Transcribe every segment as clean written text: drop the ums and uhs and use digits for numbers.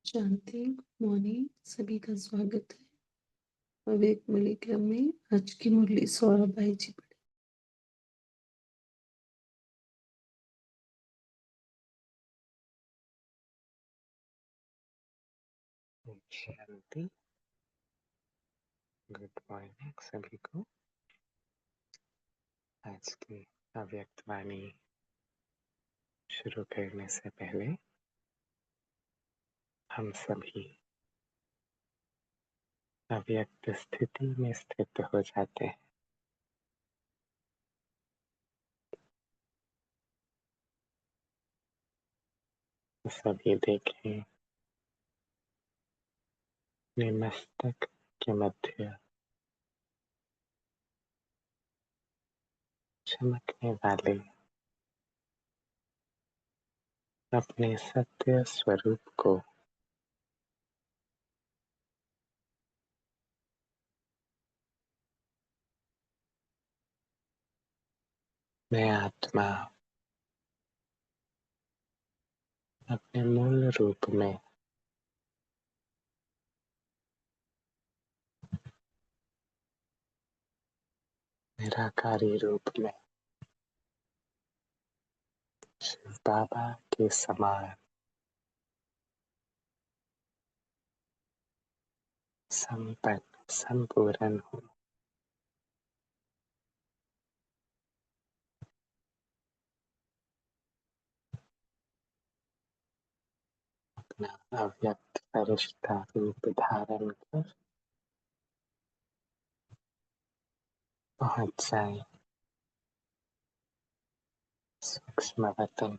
शांति morning सभी का स्वागत है। अवेक मुरली क्रम में आज की मुरली सौरभ भाई जी पढ़े। शांति। गुड मॉर्निंग सभी को। आज की अव्यक्त वाणी शुरू करने से पहले हम सभी अव्यक्त स्थिति में स्थित हो जाते हैं। सभी देखें अपने मस्तक के मध्य चमकने वाले अपने सत्य स्वरूप को मैं आत्मा अपने मूल रूप में निराकारी रूप में शिव बाबा के समान संपन्न संपूर्ण हूँ। अपना अव्यक्त फरिश्ता रूप धारण कर पहुंच जाए सूक्ष्म वतन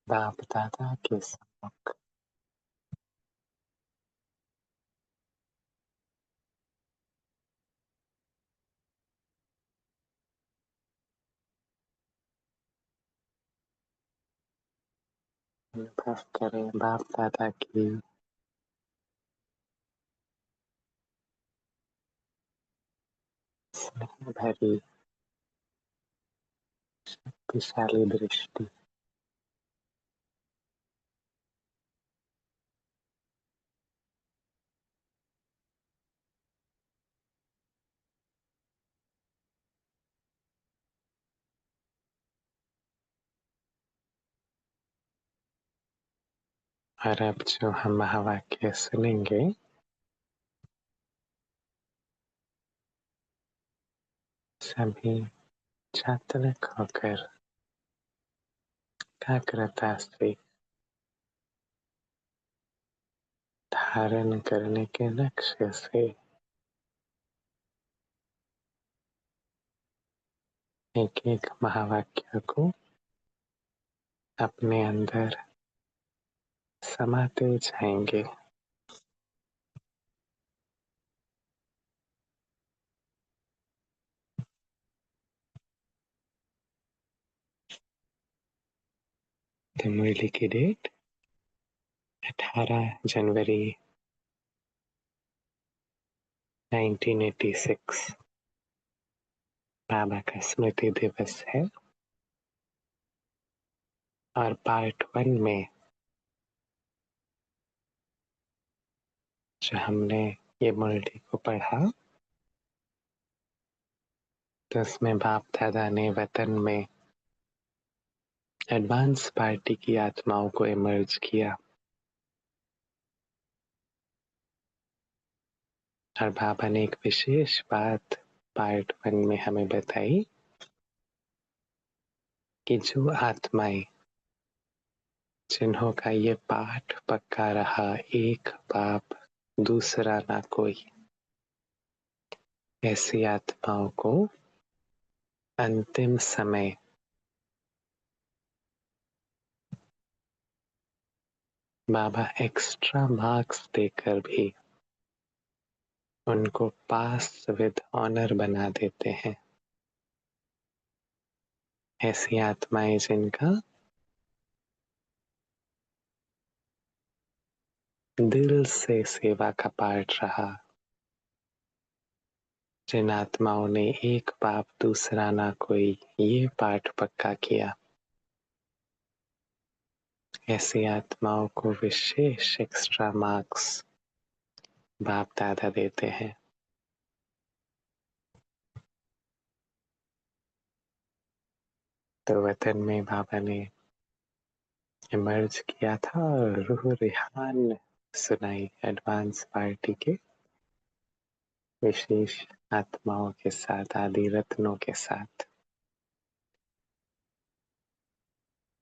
बाप दादा के सम्मुख। अनुभव करें बाप दादा की स्नेह भरी शक्तिशाली दृष्टि। और अब जो हम महावाक्य सुनेंगे सभी चातक होकर एकाग्रता से धारण करने के लक्ष्य से एक एक महावाक्य को अपने अंदर समाते जाएंगे। तो मुरली की डेट 18 जनवरी 1986 बाबा का स्मृति दिवस है। और पार्ट 1 में जो हमने ये मुरली को पढ़ा जिसमें बाप दादा ने वतन में एडवांस पार्टी की आत्माओं को इमर्ज किया और बाबा ने एक विशेष बात पार्ट 1 में हमें बताई कि जो आत्माएं जिन्हों का ये पाठ पक्का रहा, एक बाप दूसरा ना कोई, ऐसी आत्माओं को अंतिम समय बाबा एक्स्ट्रा मार्क्स देकर भी उनको पास विद ऑनर बना देते हैं। ऐसी आत्माएं जिनका दिल से सेवा का पाठ रहा, जिन आत्माओं ने एक बाप दूसरा ना कोई ये पाठ पक्का किया, ऐसी आत्माओं को विशेष एक्स्ट्रा मार्क्स बाप दादा देते हैं। तो वतन में बाबा ने इमर्ज किया था और रूह रिहान सुनाई एडवांस पार्टी के विशेष आत्माओं के साथ, आदि रत्नों के साथ।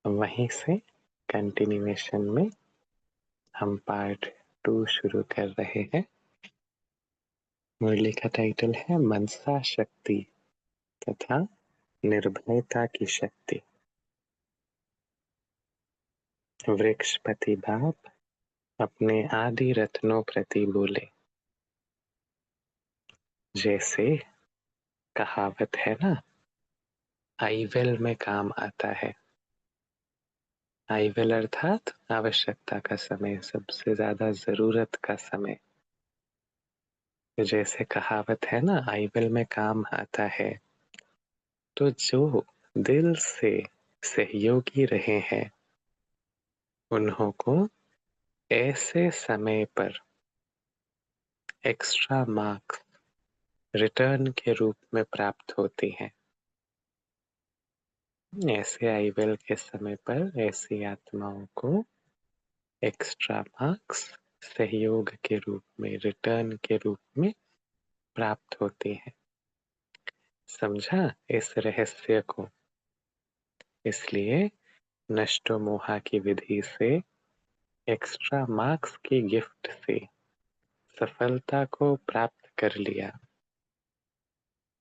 वहीं से कंटिन्यूएशन में हम पार्ट 2 शुरू कर रहे हैं। मुरली का टाइटल है मनसा शक्ति तथा निर्भयता की शक्ति। वृक्षपति बाप अपने आदि रत्नों प्रति बोले, जैसे कहावत है ना, आई विल में काम आता है। आई विल अर्थात आवश्यकता का समय, सबसे ज्यादा जरूरत का समय। तो जैसे कहावत है ना, आई विल में काम आता है, तो जो दिल से सहयोगी रहे हैं उन्हों को ऐसे समय पर एक्स्ट्रा मार्क्स रिटर्न के रूप में प्राप्त होती हैं। ऐसे आई विल के समय पर ऐसी आत्माओं को एक्स्ट्रा मार्क्स सहयोग के रूप में, रिटर्न के रूप में प्राप्त होती है। समझा इस रहस्य को? इसलिए नष्टो मोहा की विधि से एक्स्ट्रा मार्क्स की गिफ्ट से सफलता को प्राप्त कर लिया।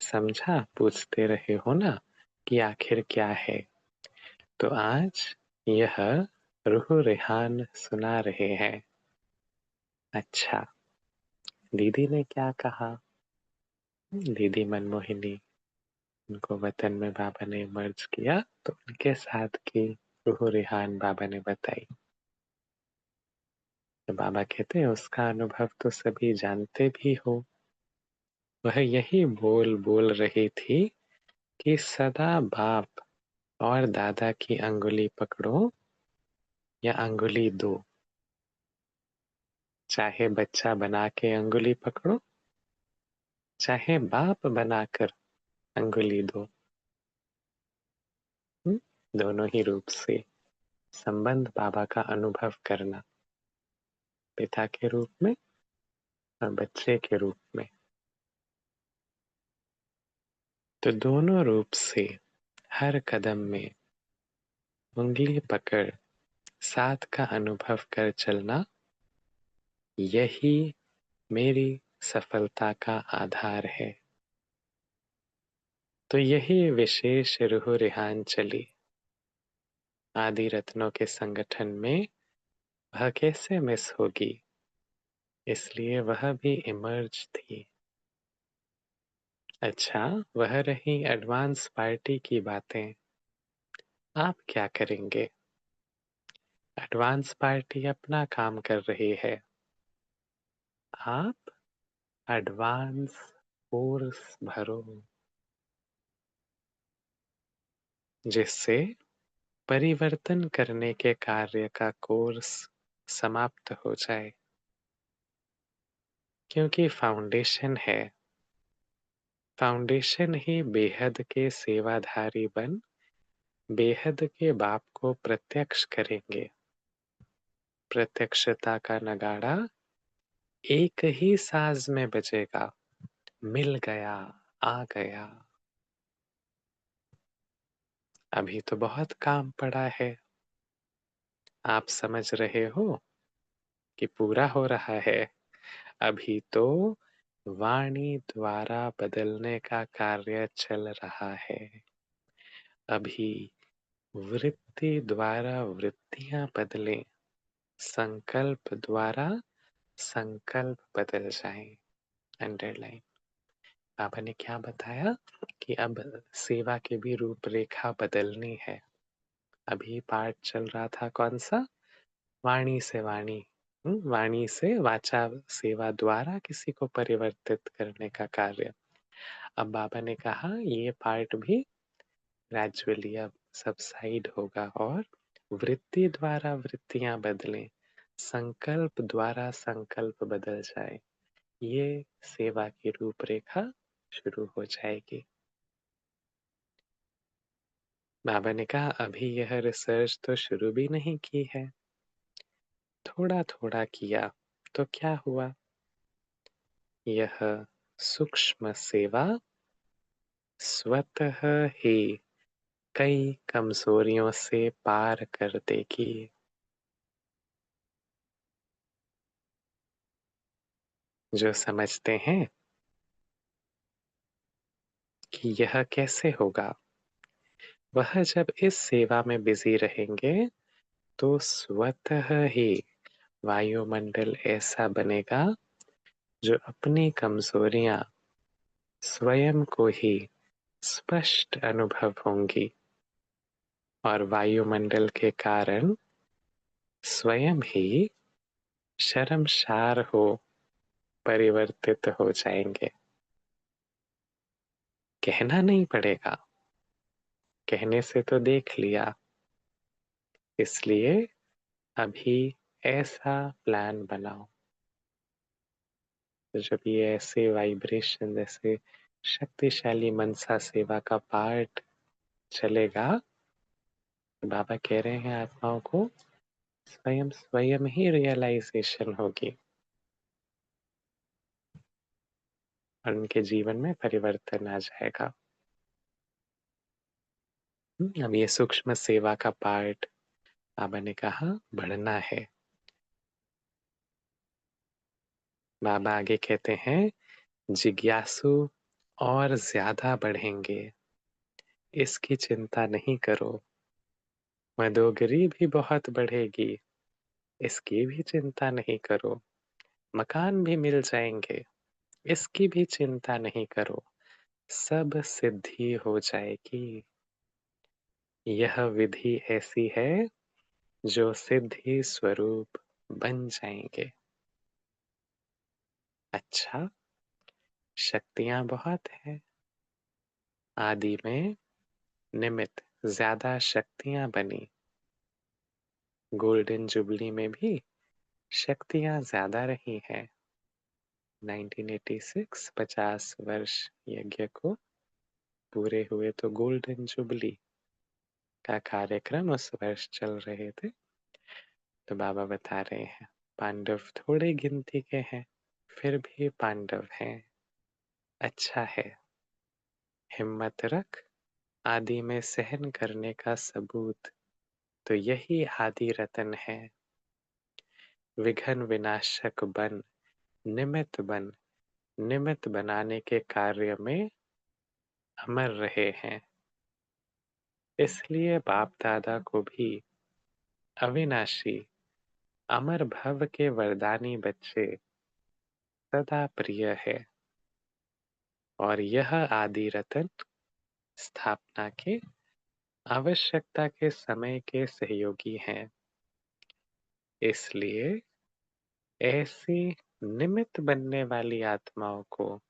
समझा? पूछते रहे हो ना कि आखिर क्या है? तो आज यह रूह रेहान सुना रहे हैं। अच्छा, दीदी ने क्या कहा? दीदी मनमोहिनी, उनको वतन में बाबा ने मर्ज किया तो उनके साथ की रूह रेहान बाबा ने बताई। तो बाबा कहते हैं उसका अनुभव तो सभी जानते भी हो। वह यही बोल रही थी कि सदा बाप और दादा की अंगुली पकड़ो या अंगुली दो। चाहे बच्चा बना के अंगुली पकड़ो, चाहे बाप बनाकर अंगुली दो। दोनों ही रूप से संबंध बाबा का अनुभव करना, पिता के रूप में और बच्चे के रूप में। तो दोनों रूप से हर कदम में उंगली पकड़ साथ का अनुभव कर चलना, यही मेरी सफलता का आधार है। तो यही विशेष रूह रिहान चली आदि रत्नों के संगठन में। वह कैसे मिस होगी? इसलिए वह भी इमर्ज थी। अच्छा, वह रही एडवांस पार्टी की बातें। आप क्या करेंगे? एडवांस पार्टी अपना काम कर रही है, आप एडवांस कोर्स भरो, जिससे परिवर्तन करने के कार्य का कोर्स समाप्त हो जाए। क्योंकि फाउंडेशन है, फाउंडेशन ही बेहद के सेवाधारी बन बेहद के बाप को प्रत्यक्ष करेंगे। प्रत्यक्षता का नगाड़ा एक ही साज में बजेगा, मिल गया, आ गया। अभी तो बहुत काम पड़ा है। आप समझ रहे हो कि पूरा हो रहा है। अभी तो वाणी द्वारा बदलने का कार्य चल रहा है। अभी वृत्ति द्वारा वृत्तियां बदलें, संकल्प द्वारा संकल्प बदल जाएं। अंडरलाइन। बाबा ने क्या बताया कि अब सेवा की भी रूपरेखा बदलनी है। अभी पाठ चल रहा था कौन सा? वाणी से वाणी। वाणी से वाचा सेवा द्वारा किसी को परिवर्तित करने का कार्य। अब बाबा ने कहा ये पार्ट भी ग्रेजुअली अब सबसाइड होगा और वृत्ति द्वारा वृत्तियां बदलें, संकल्प द्वारा संकल्प बदल जाए। ये सेवा की रूपरेखा शुरू हो जाएगी। बाबा ने कहा अभी यह रिसर्च तो शुरू भी नहीं की है, थोड़ा थोड़ा किया तो क्या हुआ। यह सूक्ष्म सेवा स्वतः ही कई कमजोरियों से पार कर देगी। जो समझते हैं कि यह कैसे होगा, वह जब इस सेवा में बिजी रहेंगे तो स्वतः ही वायुमंडल ऐसा बनेगा जो अपनी कमजोरियां स्वयं को ही स्पष्ट अनुभव होंगी और वायुमंडल के कारण स्वयं ही शर्मसार हो परिवर्तित हो जाएंगे। कहना नहीं पड़ेगा, कहने से तो देख लिया। इसलिए अभी ऐसा प्लान बनाओ। तो जब ये ऐसे वाइब्रेशन जैसे शक्तिशाली मनसा सेवा का पार्ट चलेगा, तो बाबा कह रहे हैं आत्माओं को स्वयं स्वयं ही रियलाइजेशन होगी और उनके जीवन में परिवर्तन आ जाएगा। अब ये सूक्ष्म सेवा का पार्ट बाबा ने कहा बढ़ना है। बाबा आगे कहते हैं जिज्ञासु और ज्यादा बढ़ेंगे, इसकी चिंता नहीं करो। मदोगरी भी बहुत बढ़ेगी, इसकी भी चिंता नहीं करो। मकान भी मिल जाएंगे, इसकी भी चिंता नहीं करो। सब सिद्धि हो जाएगी। यह विधि ऐसी है जो सिद्धि स्वरूप बन जाएंगे। अच्छा, शक्तियां बहुत है। आदि में निमित्त ज्यादा शक्तियां बनी, गोल्डन जुबली में भी शक्तियां ज्यादा रही हैं। 1986 50 वर्ष यज्ञ को पूरे हुए तो गोल्डन जुबली का कार्यक्रम उस वर्ष चल रहे थे। तो बाबा बता रहे हैं पांडव थोड़े गिनती के हैं, फिर भी पांडव हैं। अच्छा है, हिम्मत रख। आदि में सहन करने का सबूत तो यही आदि रतन है। विघन विनाशक बन, निमित्त बन, निमित्त बनाने के कार्य में अमर रहे हैं। इसलिए बाप दादा को भी अविनाशी अमर भव के वरदानी बच्चे सदा प्रिय है और यह आदि रतन स्थापना के आवश्यकता के समय के सहयोगी हैं। इसलिए ऐसी निमित्त बनने वाली आत्माओं को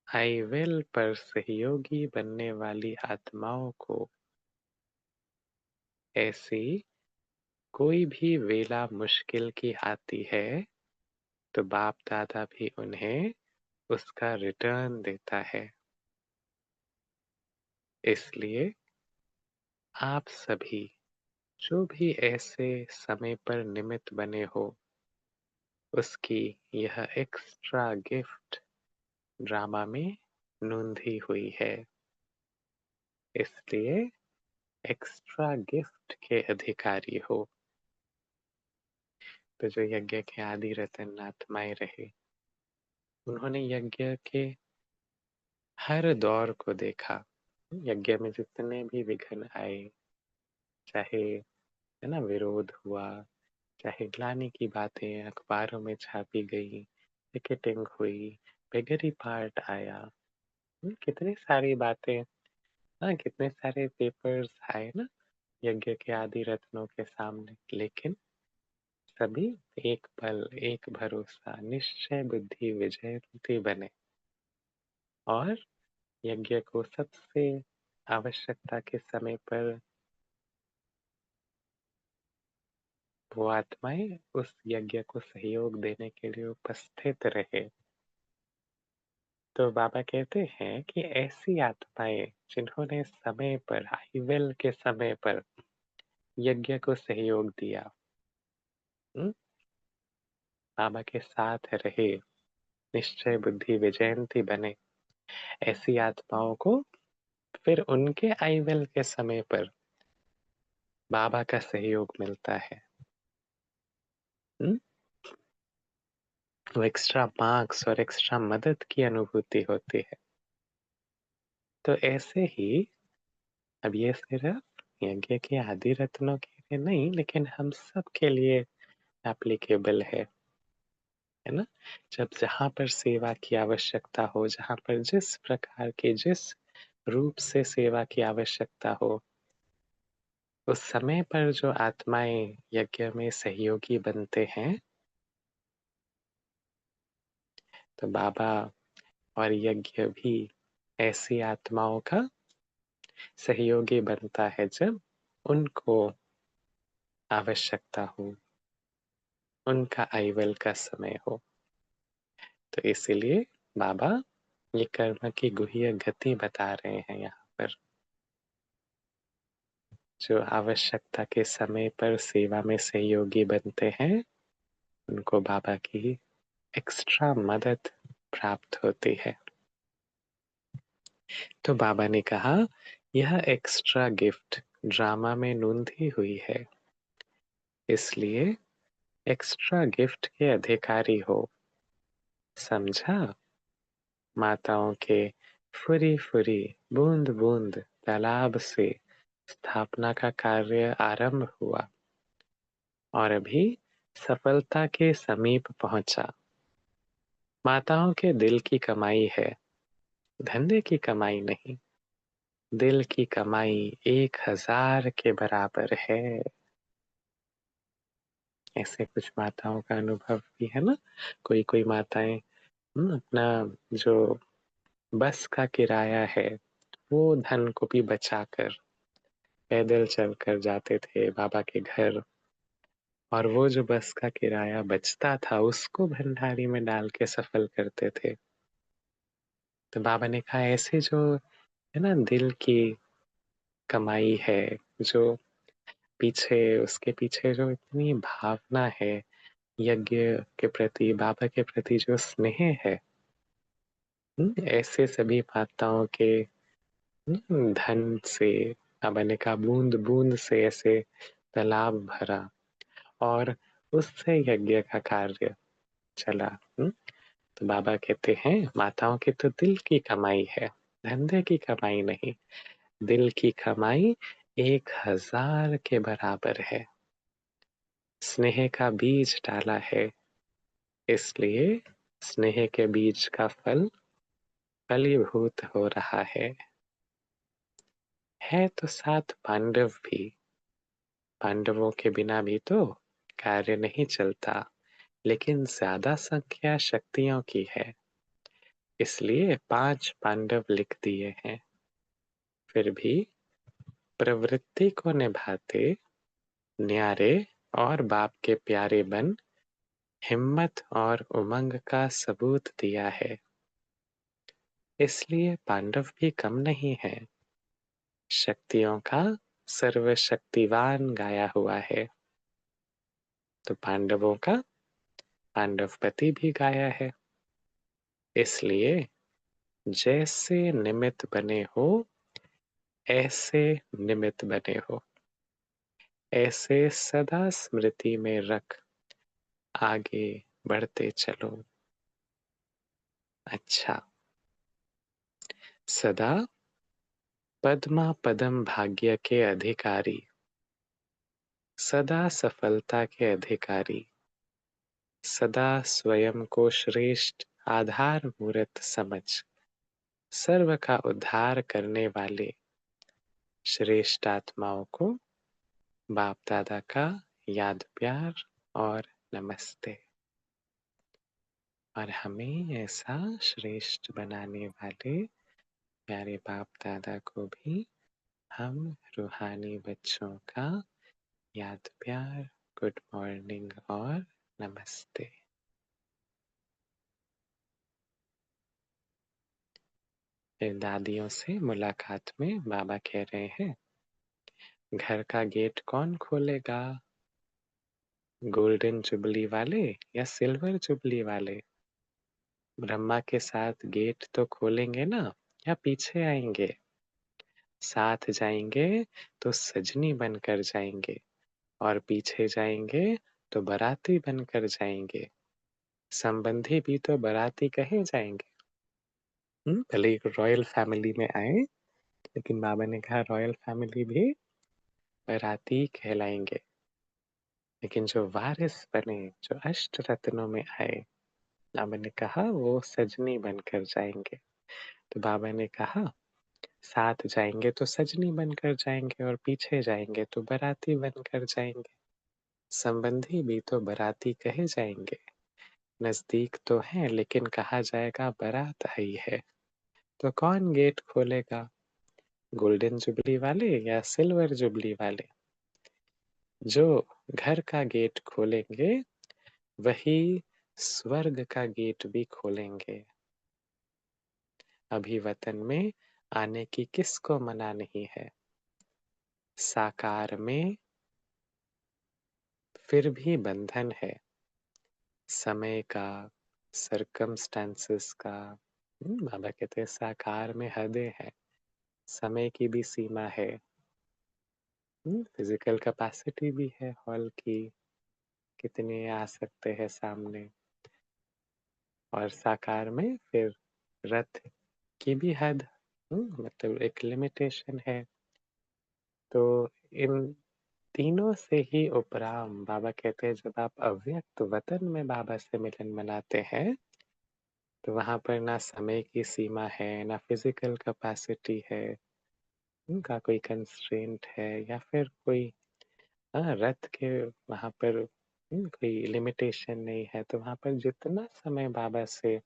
आई विल पर सहयोगी बनने वाली आत्माओं को ऐसी कोई भी वेला मुश्किल की आती है तो बाप दादा भी उन्हें उसका रिटर्न देता है। इसलिए आप सभी जो भी ऐसे समय पर निमित्त बने हो, उसकी यह एक्स्ट्रा गिफ्ट ड्रामा में नोंधी हुई है। इसलिए एक्स्ट्रा गिफ्ट के अधिकारी हो। तो जो यज्ञ के आदि रतन आत्माएं रहे, उन्होंने यज्ञ के हर दौर को देखा। यज्ञ में जितने भी विघ्न आए, चाहे है ना विरोध हुआ, चाहे ग्लानि की बातें अखबारों में छापी गई, पिकेटिंग हुई, बेगरी पार्ट आया, कितनी सारी बातें, हाँ कितने सारे पेपर्स आए ना यज्ञ के आदि रत्नों के सामने, लेकिन सभी एक पल, एक भरोसा, निश्चय बुद्धि विजयंती बने और यज्ञ को सबसे आवश्यकता के समय पर वो आत्माएं उस यज्ञ को सहयोग देने के लिए उपस्थित रहे। तो बाबा कहते हैं कि ऐसी आत्माएं जिन्होंने समय पर, आईवेल के समय पर यज्ञ को सहयोग दिया, बाबा के साथ रहे, निश्चय बुद्धि विजयंती बने, ऐसी आत्माओं को फिर उनके आईवेल के समय पर बाबा का सहयोग मिलता है। वो एक्स्ट्रा मार्क्स और एक्स्ट्रा मदद की अनुभूति होती है। तो ऐसे ही अब ये सिर्फ यज्ञ के आदि रत्नों के लिए नहीं, लेकिन हम सब के लिए एप्लीकेबल है ना? जब जहाँ पर सेवा की आवश्यकता हो, जहाँ पर जिस प्रकार की, जिस रूप से सेवा की आवश्यकता हो, उस समय पर जो आत्माएं यज्ञ में सहयोगी बनते हैं, तो बाबा और यज्ञ भी ऐसी आत्माओं का सहयोगी बनता है जब उनको आवश्यकता हो, उनका आईवेल का समय हो। तो इसीलिए बाबा ये कर्म की गुह्य गति बता रहे हैं यहाँ पर। जो आवश्यकता के समय पर सेवा में सहयोगी बनते हैं, उनको बाबा की एक्स्ट्रा मदद प्राप्त होती है। तो बाबा ने कहा यह एक्स्ट्रा गिफ्ट ड्रामा में नोंधी हुई है, इसलिए एक्स्ट्रा गिफ्ट के अधिकारी हो। समझा? माताओं के फुरी फुरी बूंद बूंद तालाब से स्थापना का कार्य आरंभ हुआ और अभी सफलता के समीप पहुंचा। माताओं के दिल की कमाई है, धंधे की कमाई नहीं। दिल की कमाई 1000 के बराबर है। ऐसे कुछ माताओं का अनुभव भी है ना। कोई कोई माताएं अपना जो बस का किराया है वो धन को भी बचाकर पैदल चलकर जाते थे बाबा के घर, और वो जो बस का किराया बचता था उसको भंडारी में डाल के सफल करते थे। तो बाबा ने कहा ऐसे जो है ना दिल की कमाई है, जो पीछे उसके पीछे जो इतनी भावना है यज्ञ के प्रति, बाबा के प्रति जो स्नेह है, ऐसे सभी माताओं के धन से बाबा ने कहा बूंद बूंद से ऐसे तालाब भरा और उससे यज्ञ का कार्य चला। तो बाबा कहते हैं माताओं की तो दिल की कमाई है, धंधे की कमाई नहीं। दिल की कमाई 1000 के बराबर है। स्नेह का बीज डाला है, इसलिए स्नेह के बीज का फल फलीभूत हो रहा है। तो 7 पांडव भी, पांडवों के बिना भी तो कार्य नहीं चलता, लेकिन ज्यादा संख्या शक्तियों की है, इसलिए 5 पांडव लिख दिए हैं। फिर भी प्रवृत्ति को निभाते न्यारे और बाप के प्यारे बन हिम्मत और उमंग का सबूत दिया है। इसलिए पांडव भी कम नहीं है। शक्तियों का सर्वशक्तिवान गाया हुआ है, तो पांडवों का पांडवपति भी गाया है। इसलिए जैसे निमित्त बने हो, ऐसे निमित्त बने हो, ऐसे सदा स्मृति में रख आगे बढ़ते चलो। अच्छा, सदा पद्मा पदम भाग्य के अधिकारी, सदा सफलता के अधिकारी, सदा स्वयं को श्रेष्ठ आधार मूर्त समझ सर्व का उद्धार करने वाले श्रेष्ठ आत्माओं को बाप दादा का याद प्यार और नमस्ते। और हमें ऐसा श्रेष्ठ बनाने वाले प्यारे बाप दादा को भी हम रूहानी बच्चों का याद प्यार, गुड मॉर्निंग और नमस्ते। फिर दादियों से मुलाकात में बाबा कह रहे हैं, घर का गेट कौन खोलेगा? गोल्डन जुबली वाले या सिल्वर जुबली वाले? ब्रह्मा के साथ गेट तो खोलेंगे ना, या पीछे आएंगे? साथ जाएंगे तो सजनी बनकर जाएंगे, और पीछे जाएंगे तो बाराती बनकर जाएंगे। संबंधी भी तो बाराती कहे जाएंगे। भले एक रॉयल फैमिली में आए, लेकिन बाबा ने कहा रॉयल फैमिली भी बाराती कहलाएंगे। लेकिन जो वारिस बने, जो अष्ट रत्नों में आए, बाबा ने कहा वो सजनी बनकर जाएंगे। तो बाबा ने कहा साथ जाएंगे तो सजनी बनकर जाएंगे, और पीछे जाएंगे तो बाराती बनकर जाएंगे। संबंधी भी तो बाराती कहे जाएंगे। नजदीक तो है, लेकिन कहा जाएगा बारात आई है। तो कौन गेट खोलेगा? गोल्डन जुबली वाले या सिल्वर जुबली वाले? जो घर का गेट खोलेंगे वही स्वर्ग का गेट भी खोलेंगे। अभी वतन में आने की किसको मना नहीं है? साकार में फिर भी बंधन है, समय का, सर्कमस्टेंसेस का। बाबा कहते हैं साकार में हदें हैं, समय की भी सीमा है, फिजिकल कैपेसिटी भी है हॉल की, कितने आ सकते हैं सामने। और साकार में फिर रथ की भी हद, मतलब एक लिमिटेशन है। तो इन तीनों से ही उपराम बाबा कहते हैं, जब आप अव्यक्त वतन में बाबा से मिलन मनाते हैं, तो वहां पर ना समय की सीमा है, ना फिजिकल कैपेसिटी है, उनका कोई कंस्ट्रेंट है, या फिर कोई रथ के वहां पर कोई लिमिटेशन नहीं है। तो वहां पर जितना समय बाबा से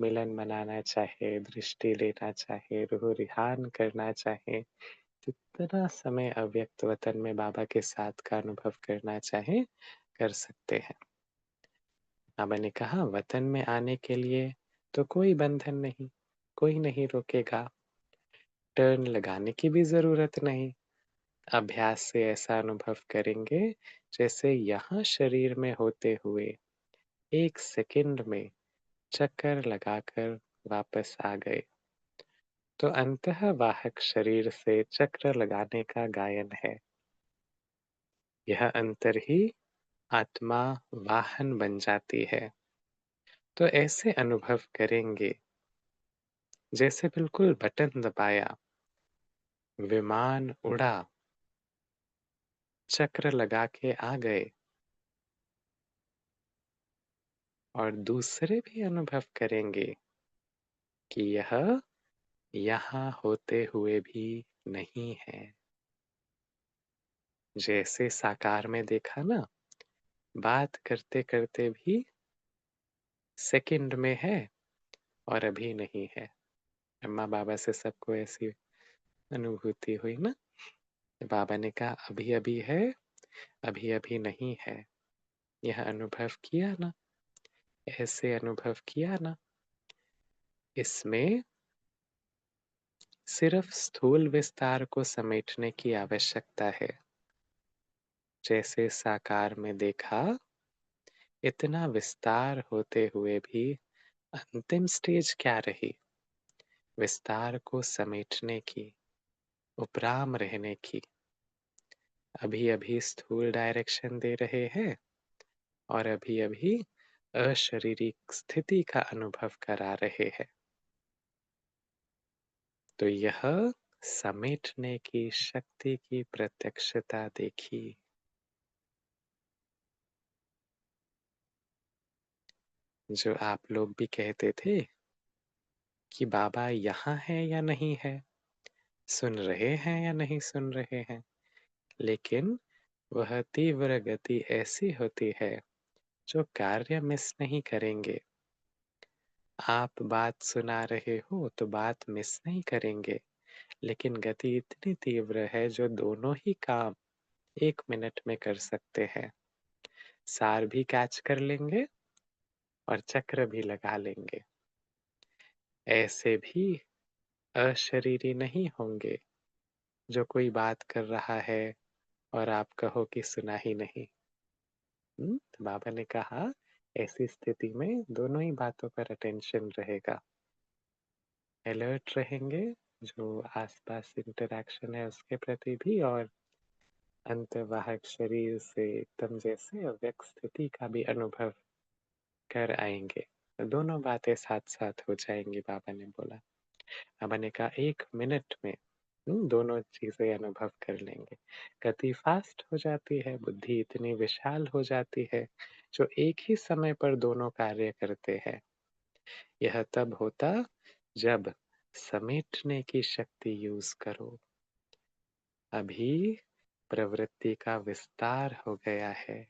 मिलन मनाना चाहे, दृष्टि लेना चाहे, रूह रिहान करना चाहे, जितना समय अव्यक्त वतन में बाबा के साथ का अनुभव करना चाहे, कर सकते हैं। बाबा ने कहा वतन में आने के लिए तो कोई बंधन नहीं, कोई नहीं रोकेगा, टर्न लगाने की भी जरूरत नहीं। अभ्यास से ऐसा अनुभव करेंगे जैसे यहाँ शरीर में होते हुए 1 सेकंड में चक्कर लगाकर वापस आ गए। तो अंतः वाहक शरीर से चक्र लगाने का गायन है। यह अंतर ही आत्मा वाहन बन जाती है। तो ऐसे अनुभव करेंगे जैसे बिल्कुल बटन दबाया, विमान उड़ा, चक्र लगा के आ गए। और दूसरे भी अनुभव करेंगे कि यह यहाँ होते हुए भी नहीं है। जैसे साकार में देखा ना, बात करते करते भी सेकंड में है और अभी नहीं है। अम्मा बाबा से सबको ऐसी अनुभूति हुई ना, बाबा ने कहा अभी अभी है, अभी अभी नहीं है। यह अनुभव किया ना, ऐसे अनुभव किया ना। इसमें सिर्फ स्थूल विस्तार को समेटने की आवश्यकता है। जैसे साकार में देखा, इतना विस्तार होते हुए भी अंतिम स्टेज क्या रही? विस्तार को समेटने की, उपराम रहने की। अभी अभी स्थूल डायरेक्शन दे रहे हैं और अभी अभी अशरीरिक स्थिति का अनुभव करा रहे हैं। तो यह समेटने की शक्ति की प्रत्यक्षता देखी। जो आप लोग भी कहते थे कि बाबा यहाँ है या नहीं है, सुन रहे हैं या नहीं सुन रहे हैं, लेकिन वह तीव्र गति ऐसी होती है जो कार्य मिस नहीं करेंगे। आप बात सुना रहे हो तो बात मिस नहीं करेंगे, लेकिन गति इतनी तीव्र है जो दोनों ही काम 1 मिनट में कर सकते हैं। सार भी कैच कर लेंगे और चक्र भी लगा लेंगे। ऐसे भी अशरीरी नहीं होंगे जो कोई बात कर रहा है और आप कहो कि सुना ही नहीं। तो बाबा ने कहा ऐसी स्थिति में दोनों ही बातों पर अटेंशन रहेगा, अलर्ट रहेंगे, जो आसपास इंटरैक्शन है उसके प्रति भी, और अंतर्वाहक शरीर से एकदम जैसे अव्यक्त स्थिति का भी अनुभव कर आएंगे। तो दोनों बातें साथ साथ हो जाएंगी, बाबा ने बोला। बाबा ने कहा 1 मिनट में दोनों चीजें अनुभव कर लेंगे। गति फास्ट हो जाती है, बुद्धि इतनी विशाल हो जाती है जो एक ही समय पर दोनों कार्य करते हैं। यह तब होता जब समेटने की शक्ति यूज करो। अभी प्रवृत्ति का विस्तार हो गया है,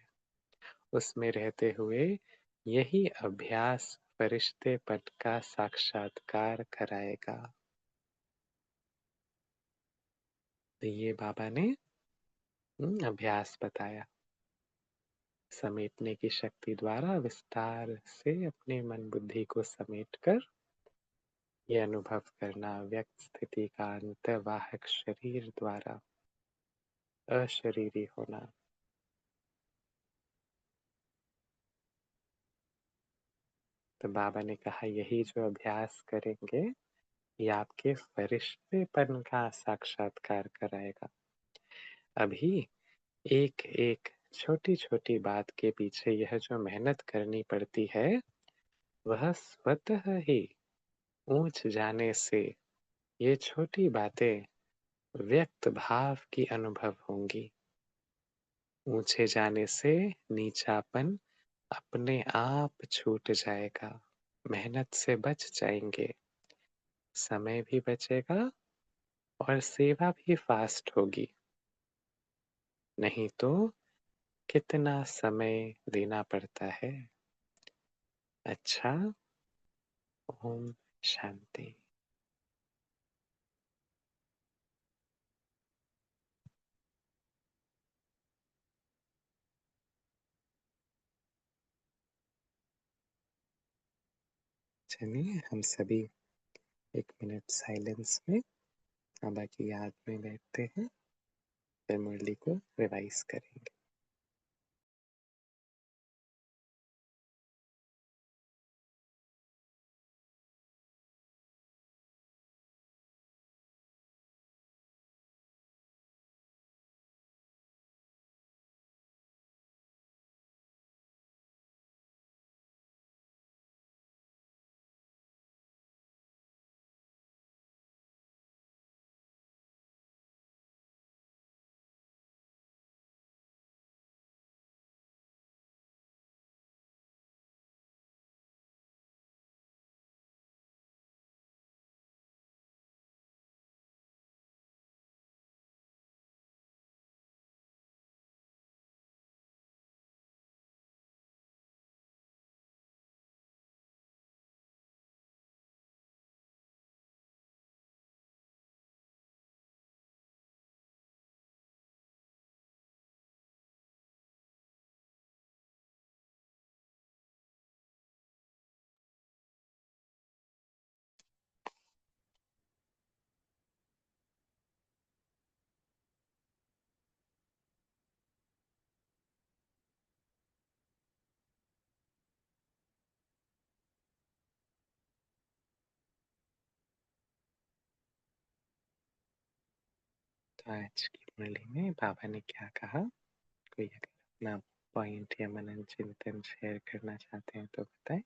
उसमें रहते हुए यही अभ्यास फरिश्ते पद का साक्षात्कार कराएगा। तो ये बाबा ने अभ्यास बताया। समेटने की शक्ति द्वारा विस्तार से अपने मन बुद्धि को समेटकर ये अनुभव करना, व्यक्त स्थिति का अंतर्वाहक शरीर द्वारा अशरीरी होना। तो बाबा ने कहा यही जो अभ्यास करेंगे ये आपके फरिश्तेपन का साक्षात्कार कराएगा। अभी एक एक छोटी छोटी बात के पीछे यह जो मेहनत करनी पड़ती है वह स्वतः ही ऊंच जाने से ये छोटी बातें व्यक्त भाव की अनुभव होंगी। ऊंचे जाने से नीचापन अपने आप छूट जाएगा, मेहनत से बच जाएंगे, समय भी बचेगा और सेवा भी फास्ट होगी। नहीं तो कितना समय देना पड़ता है। अच्छा, ओम शांति। चलिए हम सभी 1 मिनट साइलेंस में बाबा की याद में बैठते हैं, फिर मुरली को रिवाइज करेंगे। आज की मुरली में बाबा ने क्या कहा? कोई अगर अपना पॉइंट या मनन चिंतन शेयर करना चाहते हैं तो बताएं।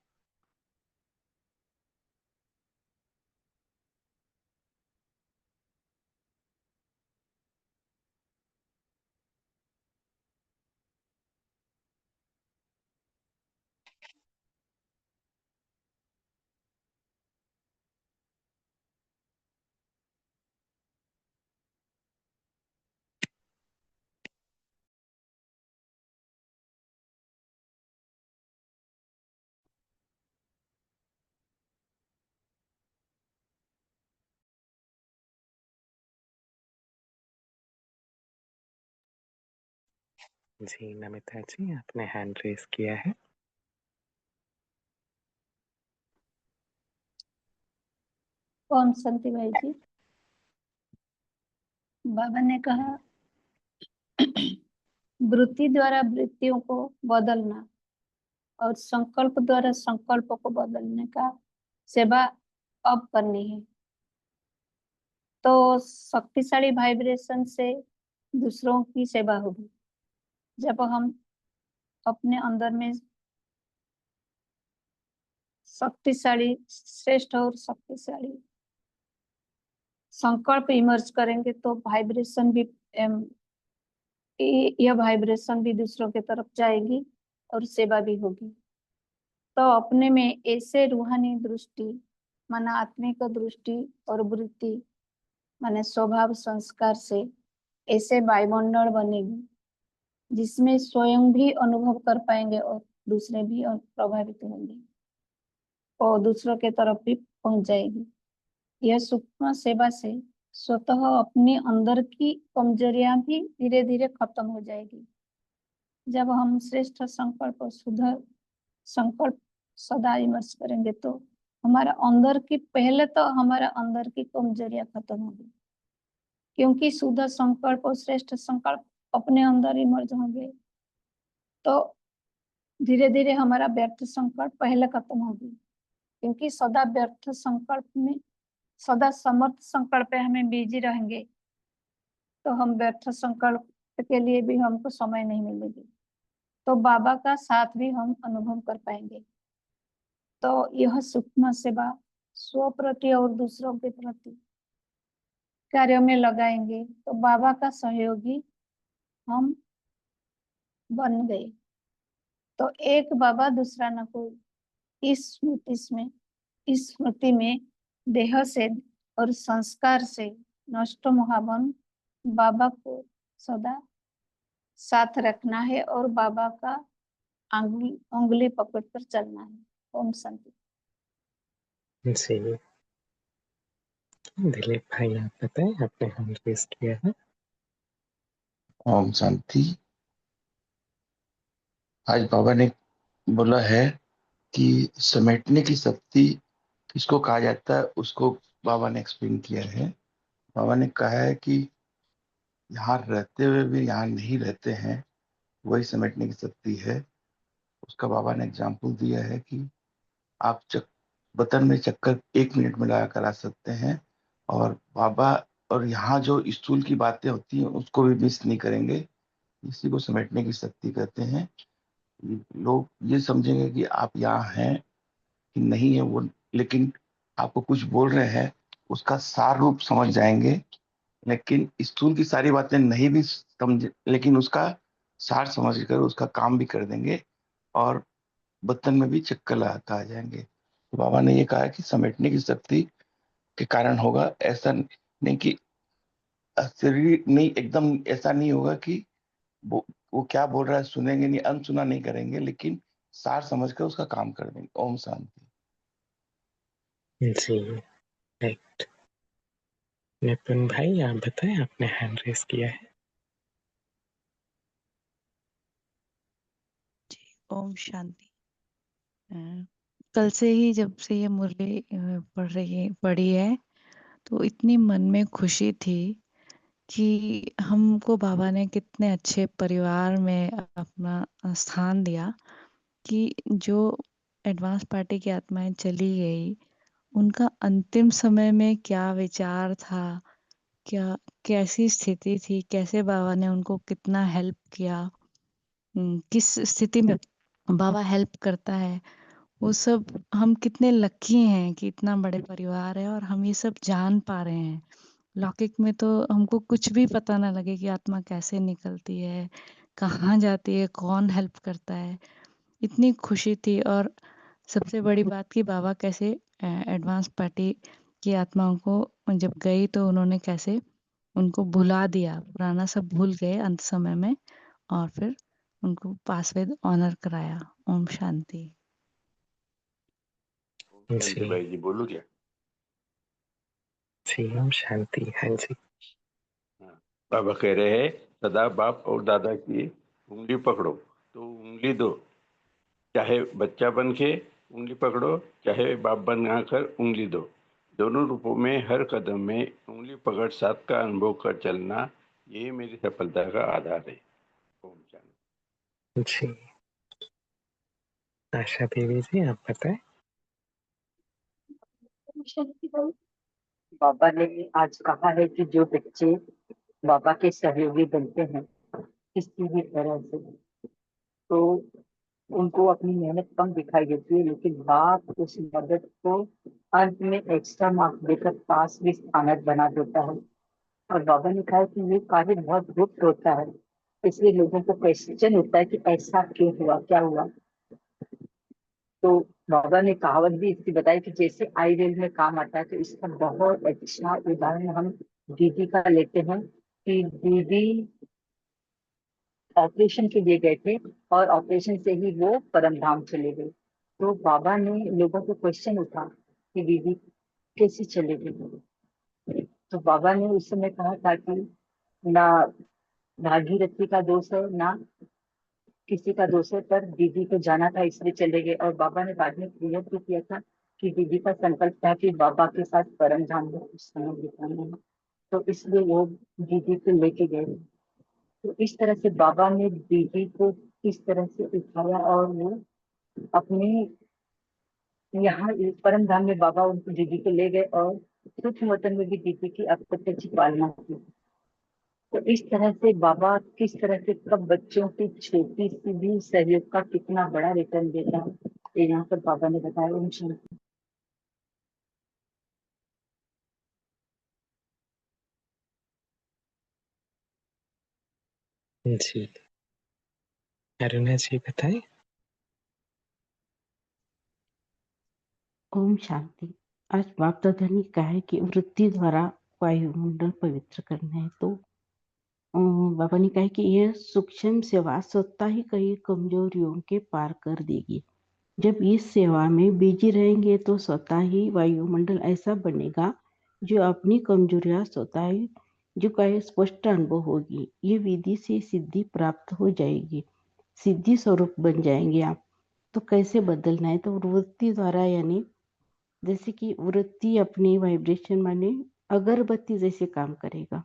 जी नमिता जी, आपने हैंड रेस किया है। ओम शांति भाई जी। बाबा ने कहा वृत्ति द्वारा वृत्तियों को बदलना और संकल्प द्वारा संकल्प को बदलने का सेवा अब करनी है। तो शक्तिशाली वाइब्रेशन से दूसरों की सेवा होगी। जब हम अपने अंदर में शक्तिशाली श्रेष्ठ और शक्तिशाली संकल्प इमर्ज करेंगे तो वाइब्रेशन भी यह वाइब्रेशन भी दूसरों की तरफ जाएगी और सेवा भी होगी। तो अपने में ऐसे रूहानी दृष्टि माना आत्मिक दृष्टि और वृत्ति माने स्वभाव संस्कार से ऐसे वायुमंडल बनेगी जिसमें स्वयं भी अनुभव कर पाएंगे और दूसरे भी प्रभावित होंगे और दूसरों के तरफ भी पहुंच जाएगी। यह सूक्ष्म सेवा से स्वतः अपने अंदर की कमजोरियां भी धीरे धीरे खत्म हो जाएगी। जब हम श्रेष्ठ संकल्प और शुद्ध संकल्प सदा इमर्स करेंगे तो हमारा अंदर की पहले तो हमारा अंदर की कमजोरियां खत्म होगी, क्योंकि शुद्ध संकल्प और श्रेष्ठ संकल्प अपने अंदर इमर्ज होंगे तो धीरे धीरे हमारा व्यर्थ संकल्प पहले खत्म होगी। क्योंकि सदा व्यर्थ संकल्प में सदा समर्थ संकल्प पे हमें बिजी रहेंगे तो हम व्यर्थ संकल्प के लिए भी हमको समय नहीं मिलेगी, तो बाबा का साथ भी हम अनुभव कर पाएंगे। तो यह सूक्ष्म सेवा स्व प्रति और दूसरों के प्रति कार्यों में लगाएंगे तो बाबा का सहयोगी हम बन गए। तो एक बाबा दूसरा न कोई। इस स्मृति में देह से और संस्कार से नष्ट महावन बाबा को सदा साथ रखना है और बाबा का उंगली पकड़ कर चलना है। ओम शांति। जी दिलीप भाई, आप बताएं, आपने हैंड रेस किया है। ओम शांति। आज बाबा ने बोला है कि समेटने की शक्ति किसको कहा जाता है, उसको बाबा ने एक्सप्लेन किया है। बाबा ने कहा है कि यहाँ रहते हुए भी यहाँ नहीं रहते हैं, वही समेटने की शक्ति है। उसका बाबा ने एग्जाम्पल दिया है कि आप बटन में चक्कर 1 मिनट में लगा कर आ सकते हैं, और बाबा और यहाँ जो स्थूल की बातें होती हैं उसको भी मिस नहीं करेंगे। इसी को समेटने की शक्ति कहते हैं। लोग ये समझेंगे कि आप यहाँ हैं कि नहीं है वो, लेकिन आपको कुछ बोल रहे हैं उसका सार रूप समझ जाएंगे, लेकिन स्थूल की सारी बातें नहीं भी समझ, लेकिन उसका सार समझ कर उसका काम भी कर देंगे और बर्तन में भी चक्कर लगाकर आ जाएंगे। तो बाबा ने ये कहा कि समेटने की शक्ति के कारण होगा, ऐसा नहीं कि शरीर नहीं, एकदम ऐसा नहीं होगा कि वो वो क्या बोल रहा है सुनेंगे नहीं, अनसुना नहीं करेंगे, लेकिन सार समझ कर उसका काम कर देंगे। ओम शांति। जी राइट। निपुण भाई, आप बताएं, आपने हैंड रेस किया है। जी ओम शांति। अ, कल से ही जब से ये मुरली पढ़ी है तो इतनी मन में खुशी थी कि हमको बाबा ने कितने अच्छे परिवार में अपना स्थान दिया कि जो एडवांस पार्टी की आत्माएं चली गई उनका अंतिम समय में क्या विचार था क्या कैसी स्थिति थी, कैसे बाबा ने उनको कितना हेल्प किया, किस स्थिति में बाबा हेल्प करता है, वो सब हम कितने लकी हैं कि इतना बड़े परिवार है और हम ये सब जान पा रहे हैं। लौकिक में तो हमको कुछ भी पता ना लगे कि आत्मा कैसे निकलती है, कहाँ जाती है, कौन हेल्प करता है। इतनी खुशी थी और सबसे बड़ी बात कि बाबा कैसे एडवांस पार्टी की आत्माओं को जब गई तो उन्होंने कैसे उनको भुला दिया, पुराना सब भूल गए अंत समय में और फिर उनको पास विद ऑनर कराया। ओम शांति। शांति जी भाई जी बोलू क्या? जी, ओम शांति। हाँ जी। हाँ। बाबा कह रहे हैं सदा बाप और दादा की उंगली पकड़ो तो उंगली दो, चाहे बच्चा बन के उंगली पकड़ो, चाहे बाप बनकर उंगली दो। दोनों रूपों में हर कदम में उंगली पकड़ साथ का अनुभव कर चलना, ये मेरी सफलता का आधार है। ओम शांति। जी, आशा देवी जी आप बताएं। बाबा ने आज कहा है कि जो बच्चे बाबा के सहयोगी बनते हैं किसी भी तरह से, तो उनको अपनी मेहनत कम दिखाई देती है, लेकिन बाप उस मदद को अंत में एक्स्ट्रा मार्क्स देकर पास भी स्थानक बना देता है। और बाबा ने कहा है कि ये कार्य बहुत गुप्त होता है, इसलिए लोगों को क्वेश्चन होता है कि ऐसा क्यों हुआ, क्या हुआ। तो बाबा ने कहावत भी इसकी बताई कि जैसे आई रेल में काम आता है, तो इसका बहुत अच्छा उदाहरण हम दीदी का लेते हैं कि दीदी ऑपरेशन के लिए गए थे और ऑपरेशन से ही वो परम धाम चले गए। तो बाबा ने लोगों को क्वेश्चन उठा कि दीदी कैसे चले गए। तो बाबा ने उस समय कहा था कि ना भागीरथी का दोष है ना किसी का दोष है, पर दीदी को जाना था इसलिए चले गए। और बाबा ने बाद में क्लियर भी किया था कि दीदी का संकल्प था कि बाबा के साथ परम धाम में कुछ समय बिताना है, तो इसलिए वो दीदी को लेके गए। तो इस तरह से बाबा ने दीदी को किस तरह से उठाया और वो अपने यहाँ परम धाम में बाबा उनको दीदी को ले गए और सूक्ष्म वतन में भी दीदी की अप्रत्यक्ष पालना की। तो इस तरह से बाबा किस तरह से कब बच्चों की छोटी सी भी सहयोग का कितना बड़ा रिटर्न देता है, ये यहाँ पर बाबा ने बताया। ओम शांति। जी, अरुणा जी बताएं। ओम शांति। आज बाप दादा ने कहा है कि वृत्ति द्वारा वायुमंडल पवित्र करना है, तो बाबा ने कहा है कि यह सूक्ष्म सेवा स्वतः ही कई कमजोरियों के पार कर देगी। जब इस सेवा में बिजी रहेंगे तो स्वतः ही वायुमंडल ऐसा बनेगा जो अपनी कमजोरियां स्वतः ही जो का स्पष्ट अनुभव होगी। ये विधि से सिद्धि प्राप्त हो जाएगी, सिद्धि स्वरूप बन जाएंगे आप। तो कैसे बदलना है, तो वृत्ति द्वारा, यानी जैसे कि वृत्ति अपनी वाइब्रेशन माने अगरबत्ती जैसे काम करेगा।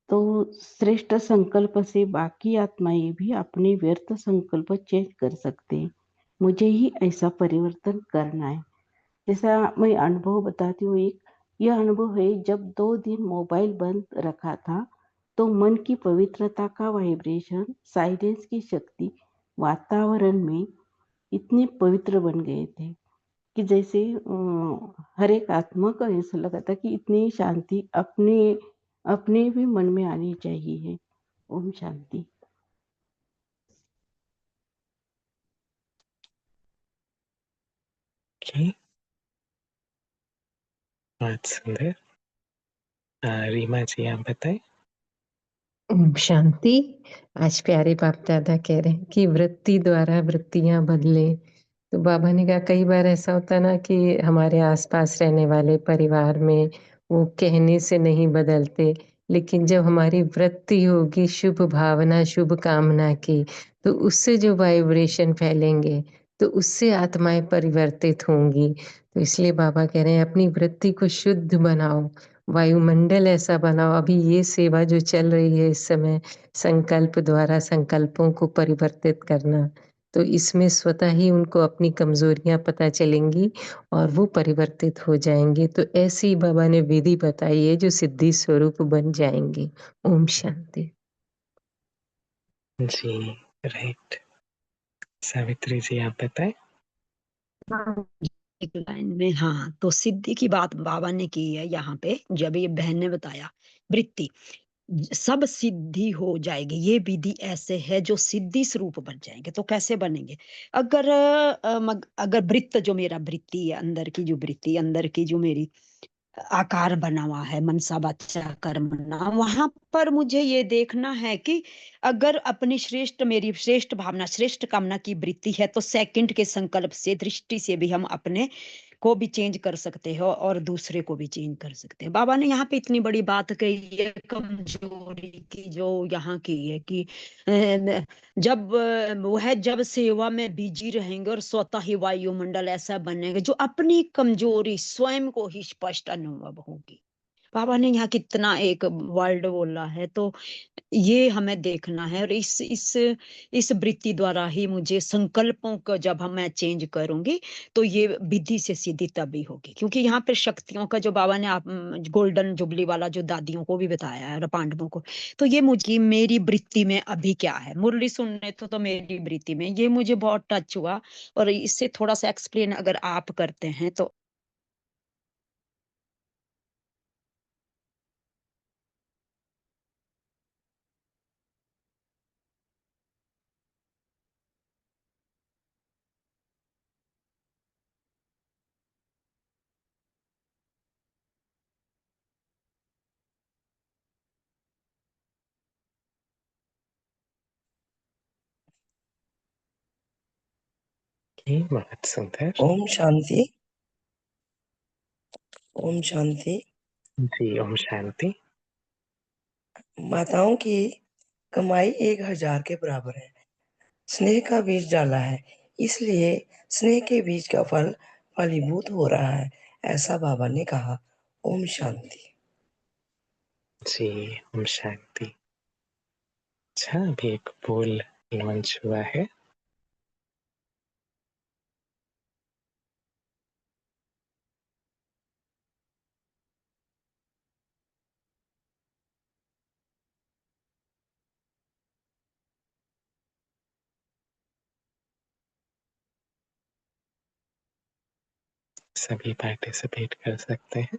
तो श्रेष्ठ संकल्प से बाकी आत्माएं भी अपने व्यर्थ संकल्प चेंज कर सकते हैं। मुझे ही ऐसा परिवर्तन करना है। जैसा मैं अनुभव बताती हूँ, एक यह अनुभव है जब 2 दिन मोबाइल बंद रखा था तो मन की पवित्रता का वाइब्रेशन, साइलेंस की शक्ति वातावरण में इतने पवित्र बन गए थे कि जैसे हर एक आत्मा को ऐसा लगा था कि इतनी शांति अपने अपने भी मन में आनी चाहिए। ओम शांति। जी, बहुत सुंदर। रीमा जी आप बताएं। ओम शांति। आज प्यारे बाप दादा कह रहे हैं कि वृत्ति द्वारा वृत्तियां बदले। तो बाबा ने कहा कई बार ऐसा होता है ना कि हमारे आसपास रहने वाले परिवार में वो कहने से नहीं बदलते, लेकिन जब हमारी वृत्ति होगी शुभ भावना शुभ कामना की, तो उससे जो वाइब्रेशन फैलेंगे तो उससे आत्माएं परिवर्तित होंगी। तो इसलिए बाबा कह रहे हैं अपनी वृत्ति को शुद्ध बनाओ, वायुमंडल ऐसा बनाओ। अभी ये सेवा जो चल रही है इस समय, संकल्प द्वारा संकल्पों को परिवर्तित करना, तो तो इसमें स्वतः ही उनको अपनी कमजोरियां पता चलेंगी और वो परिवर्तित हो जाएंगे। तो ऐसी बाबा ने विधि बताई है जो सिद्धि स्वरूप बन जाएंगे। ओम शांति। जी, राइट। सावित्री जी, आप बताएं। हाँ, एक लाइन में, हाँ, तो सिद्धि की बात बाबा ने की है यहाँ पे, जब ये बहन ने बताया वृत्ति सब सिद्धि हो जाएगी। ये विधि ऐसे है जो सिद्धि स्वरूप बन जाएंगे। तो कैसे बनेंगे? अगर अगर वृत्त जो मेरा वृत्ति है, अंदर की जो वृत्ति, अंदर की जो मेरी आकार बना हुआ है, मनसा वाचा कर्मणा, वहां पर मुझे ये देखना है कि अगर अपनी श्रेष्ठ, मेरी श्रेष्ठ भावना, श्रेष्ठ कामना की वृत्ति है, तो सेकंड के संकल्प से, दृष्टि से भी हम अपने को भी चेंज कर सकते हैं और दूसरे को भी चेंज कर सकते हैं। बाबा ने यहाँ पे इतनी बड़ी बात कही है कमजोरी की, जो यहाँ की है कि जब वो है, जब सेवा में बिजी रहेंगे और स्वतः ही वायुमंडल ऐसा बनेगा जो अपनी कमजोरी स्वयं को ही स्पष्ट अनुभव होगी। बाबा ने यहाँ कितना एक वर्ड बोला है, तो ये हमें देखना है। और इस वृत्ति द्वारा ही मुझे संकल्पों को जब हम मैं चेंज करूंगी, तो ये विधि से सिद्धि तभी होगी। क्योंकि यहाँ पे शक्तियों का जो बाबा ने आप गोल्डन जुबली वाला जो दादियों को भी बताया है और पांडवों को, तो ये मुझे मेरी वृत्ति में अभी क्या है, मुरली सुनने तो मेरी वृत्ति में ये मुझे बहुत टच हुआ। और इससे थोड़ा सा एक्सप्लेन अगर आप करते हैं तो। बहुत सुंदर। ओम शांति। ओम शांति। जी, ओम शांति। माताओं की कमाई 1000 के बराबर है। स्नेह का बीज डाला है, इसलिए स्नेह के बीज का फल फलीभूत हो रहा है, ऐसा बाबा ने कहा। ओम शांति। जी, ओम शांति। अच्छा, अभी एक पोल लॉन्च हुआ है। सभी पार्टिसिपेट कर सकते हैं।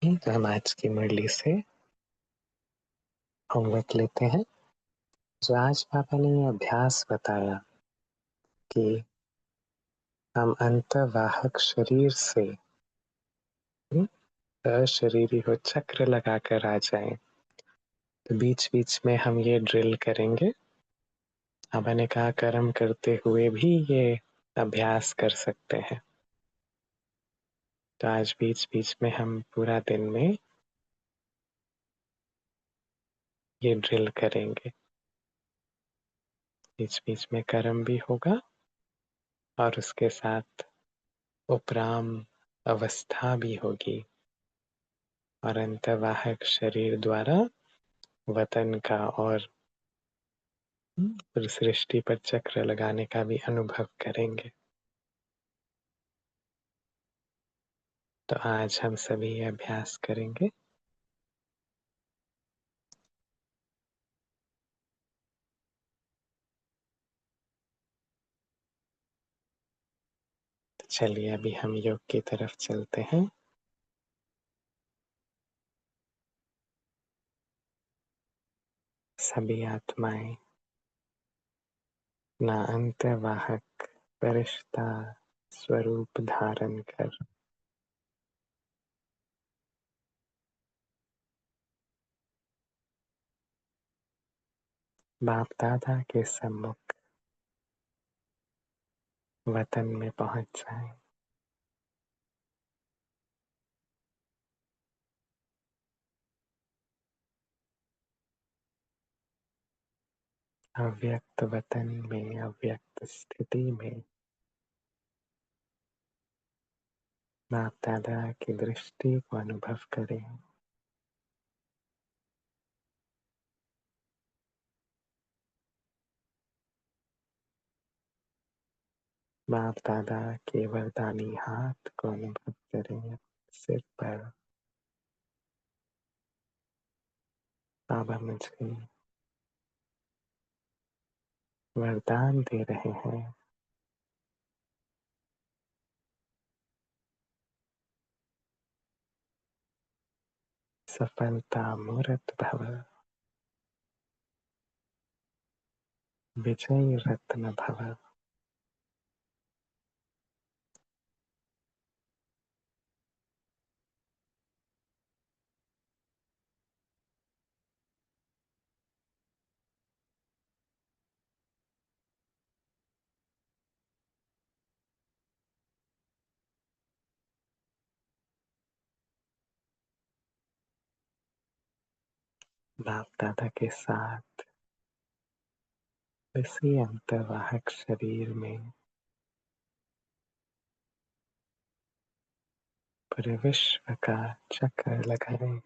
तो हम आज की मुरली से होमवर्क लेते हैं। जो आज पापा ने ये अभ्यास बताया कि हम अंतर्वाहक शरीर से अशरीरी हो चक्र लगाकर आ जाएं, तो बीच बीच में हम ये ड्रिल करेंगे। पापा ने कहा कर्म करते हुए भी ये अभ्यास कर सकते हैं। तो आज बीच बीच में हम पूरा दिन में ये ड्रिल करेंगे। बीच बीच में कर्म भी होगा और उसके साथ उपराम अवस्था भी होगी, और अंतर्वाहक शरीर द्वारा वतन का और सृष्टि पर चक्र लगाने का भी अनुभव करेंगे। तो आज हम सभी अभ्यास करेंगे। तो चलिए अभी हम योग की तरफ चलते हैं। सभी आत्माएं ना अंतर्वाहक परिष्ठा स्वरूप धारण कर बाप दादा के सम्मुख वतन में पहुंच जाएं। अव्यक्त वतन में अव्यक्त स्थिति में बाप दादा की दृष्टि को अनुभव करें। बाप दादा के वरदानी हाथ को अनुभव करें। सिर पर बाबा मुझे वरदान दे रहे हैं। सफलता मूर्त भव, विजय रत्न भव। बाप दादा के साथ इसी अंतर्वाहक शरीर में पूरे विश्व का चक्कर लगाएं।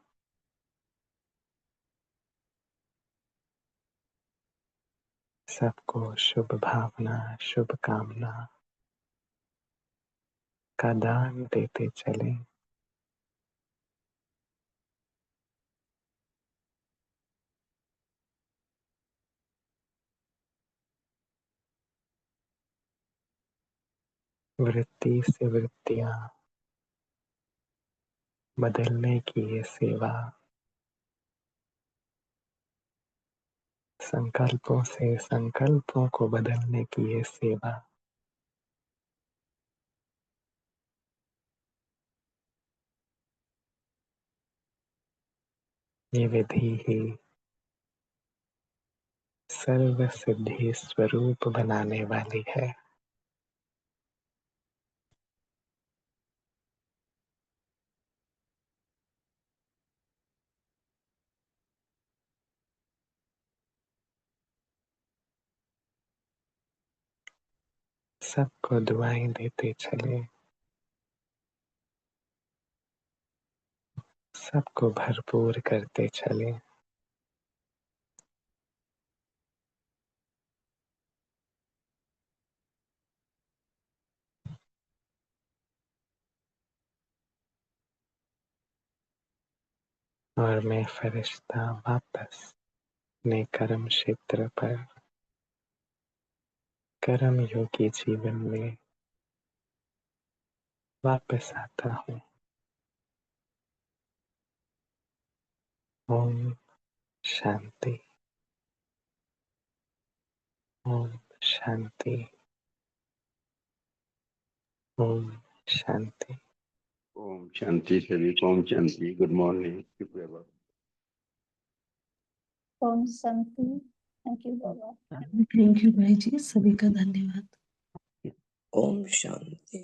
सबको शुभ भावना शुभ कामना का दान देते चले। वृत्ति से वृत्तियां बदलने की ये सेवा, संकल्पों से संकल्पों को बदलने की ये सेवा, ये विधि ही सर्व सिद्धि स्वरूप बनाने वाली है। सबको दुआएं देते चले, सबको भरपूर करते चले। और मैं फरिश्ता वापस अपने कर्म क्षेत्र पर कर्म योगी जीवन में वापस आता हूँ। ओम शांति, ओम शांति, ओम शांति। ओम शांति सभी को, ओम शांति। Good morning. ओम शांति। थैंक यू बाबा। थैंक यू भाई जी, सभी का धन्यवाद। ओम शांति।